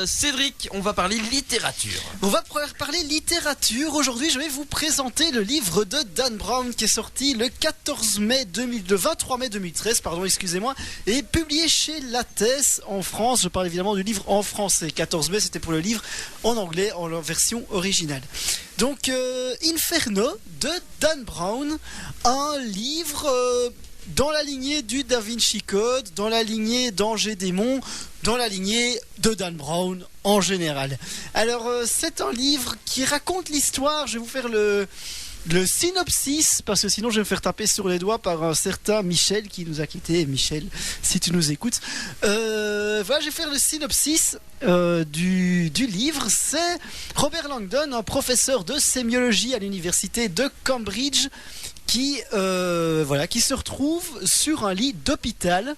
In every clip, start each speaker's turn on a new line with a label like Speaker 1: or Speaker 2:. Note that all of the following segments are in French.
Speaker 1: Cédric, on va parler littérature.
Speaker 2: On va parler littérature. Aujourd'hui, je vais vous présenter le livre de Dan Brown qui est sorti le 23 mai 2013, excusez-moi, et publié chez Lattès en France. Je parle évidemment du livre en français. 14 mai, c'était pour le livre en anglais, en leur version originale. Donc, Inferno de Dan Brown, un livre dans la lignée du Da Vinci Code, dans la lignée d'Angers Démon, dans la lignée de Dan Brown en général. Alors, c'est un livre qui raconte l'histoire. Je vais vous faire le synopsis, parce que sinon je vais me faire taper sur les doigts par un certain Michel qui nous a quittés. Michel, si tu nous écoutes. Voilà, je vais faire le synopsis du livre. C'est Robert Langdon, un professeur de sémiologie à l'université de Cambridge, qui se retrouve sur un lit d'hôpital,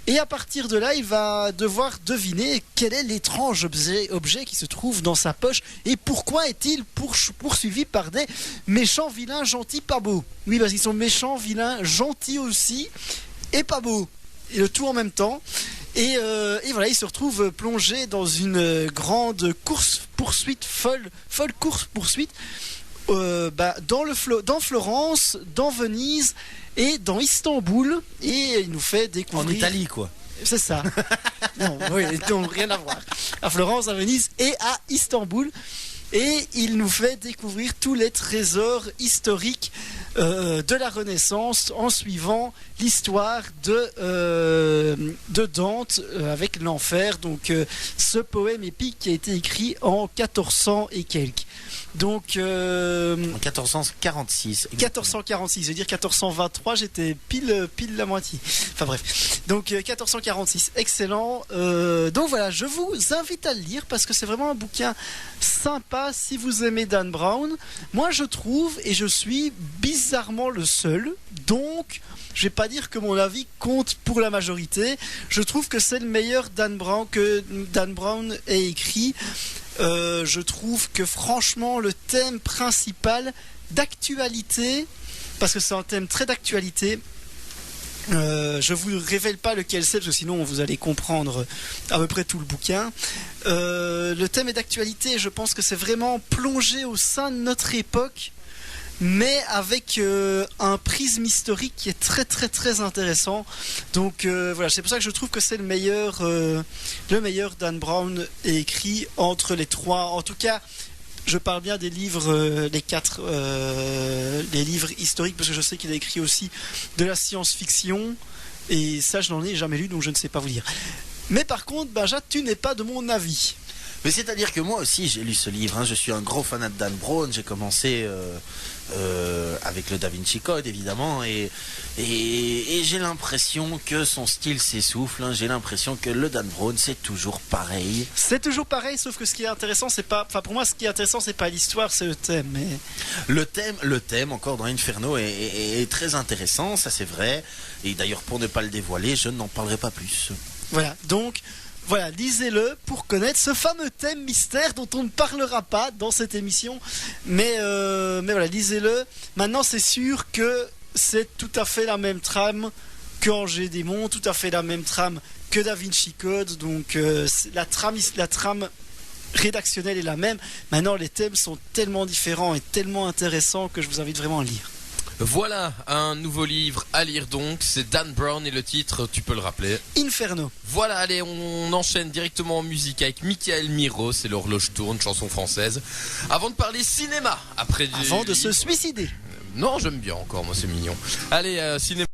Speaker 2: et à partir de là il va devoir deviner quel est l'étrange objet qui se trouve dans sa poche et pourquoi est-il poursuivi par des méchants, vilains, gentils, pas beaux. Oui, parce qu'ils sont méchants, vilains, gentils aussi et pas beaux, et le tout en même temps. Et voilà, il se retrouve plongé dans une grande course-poursuite, folle course-poursuite, dans Florence, dans Venise et dans Istanbul, et il nous fait découvrir...
Speaker 1: En Italie, quoi.
Speaker 2: C'est ça. Non, oui, donc rien à voir. À Florence, à Venise et à Istanbul. Et il nous fait découvrir tous les trésors historiques de la Renaissance en suivant l'histoire de Dante avec l'enfer. Donc ce poème épique qui a été écrit en 1400 et quelques. Donc en
Speaker 1: 1446.
Speaker 2: 1446, je veux dire 1423, j'étais pile la moitié. Enfin bref. Donc 1446, excellent. Donc voilà, je vous invite à le lire parce que c'est vraiment un bouquin sympa si vous aimez Dan Brown. Moi je trouve, et je suis bizarrement le seul, donc je vais pas dire que mon avis compte pour la majorité. Je trouve que c'est le meilleur Dan Brown que Dan Brown ait écrit. Je trouve que franchement le thème principal d'actualité, parce que c'est un thème très d'actualité, je vous révèle pas lequel c'est, parce que sinon vous allez comprendre à peu près tout le bouquin. Le thème est d'actualité, je pense que c'est vraiment plongé au sein de notre époque, mais avec un prisme historique qui est très très très intéressant. Donc voilà, c'est pour ça que je trouve que c'est le meilleur Dan Brown écrit entre les trois. En tout cas, je parle bien des livres, les livres historiques, parce que je sais qu'il a écrit aussi de la science-fiction, et ça je n'en ai jamais lu, donc je ne sais pas vous dire. Mais par contre, Benja, tu n'es pas de mon avis.
Speaker 1: Mais c'est-à-dire que moi aussi j'ai lu ce livre, je suis un gros fanat de Dan Brown, j'ai commencé avec le Da Vinci Code évidemment, et j'ai l'impression que son style s'essouffle, j'ai l'impression que le Dan Brown c'est toujours pareil.
Speaker 2: C'est toujours pareil, sauf que ce qui est intéressant c'est pas, pour moi ce qui est intéressant c'est pas l'histoire, c'est le thème. Mais...
Speaker 1: Le thème encore dans Inferno est très intéressant, ça c'est vrai, et d'ailleurs pour ne pas le dévoiler, je n'en parlerai pas plus.
Speaker 2: Voilà, donc... Voilà, lisez-le pour connaître ce fameux thème mystère dont on ne parlera pas dans cette émission. Mais voilà, lisez-le. Maintenant, c'est sûr que c'est tout à fait la même trame que Angers Démon, tout à fait la même trame que Da Vinci Code. Donc la trame rédactionnelle est la même. Maintenant, les thèmes sont tellement différents et tellement intéressants que je vous invite vraiment à lire.
Speaker 3: Voilà un nouveau livre à lire donc, c'est Dan Brown et le titre, tu peux le rappeler?
Speaker 2: Inferno.
Speaker 3: Voilà, allez, on enchaîne directement en musique avec Michael Miro, c'est l'horloge tourne, chanson française. Avant de parler cinéma,
Speaker 2: avant de se suicider.
Speaker 3: Non, j'aime bien encore, moi c'est mignon. Allez, cinéma.